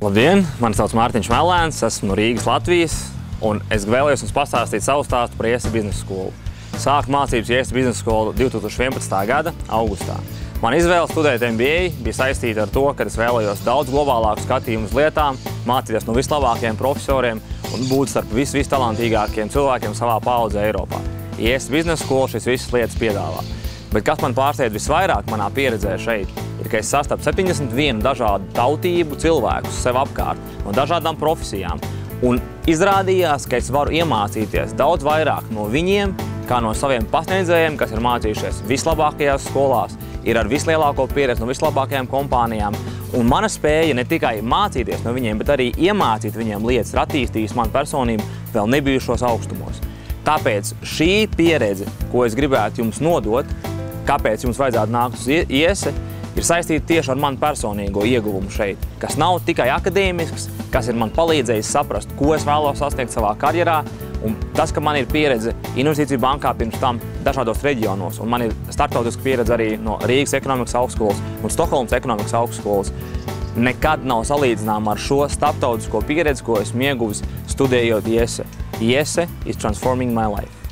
Labdien! Mani sauc Mārtiņš Melēns, esmu no Rīgas, Latvijas, un es vēlējos jums pastāstīt savu stāstu par IESE biznesa skolu. Sāku mācības IESE biznesa skolu 2011. gada augustā. Man izvēle studēt MBA bija saistīta ar to, ka es vēlējos daudz globālāku skatījumu uz lietām, mācīties no vislabākajiem profesoriem un būt starp vistalantīgākajiem cilvēkiem savā paudzē Eiropā. IESE biznesa skola šīs visas lietas piedāvā. Bet kas man pārsteidz visvairāk manā pieredzē šeit, ir, ka es sastapu 71 dažādu tautību cilvēkus sev apkārt, no dažādām profesijām. Un izrādījās, ka es varu iemācīties daudz vairāk no viņiem, kā no saviem pasniedzējiem, kas ir mācījušies vislabākajās skolās, ir ar vislielāko pieredzi no vislabākajām kompānijām. Un mana spēja ne tikai mācīties no viņiem, bet arī iemācīt viņiem lietas, ir attīstījis manu personību vēl nebijušos augstumos. Tāpēc šī pieredze, ko es gribētu jums nodot, kāpēc jums vajadzētu nākt uz IESE, ir saistīta tieši ar manu personīgo ieguvumu šeit, kas nav tikai akadēmisks, kas ir man palīdzējis saprast, ko es vēlos sasniegt savā karjerā, un tas, ka man ir pieredze investīciju bankā pirms tam dažādos reģionos, un man ir starptautiska pieredze arī no Rīgas ekonomikas augstskolas un Stokholmas ekonomikas augstskolas, nekad nav salīdzināma ar šo starptautisko pieredzi, ko esmu ieguvis studējot IESE. IESE is transforming my life.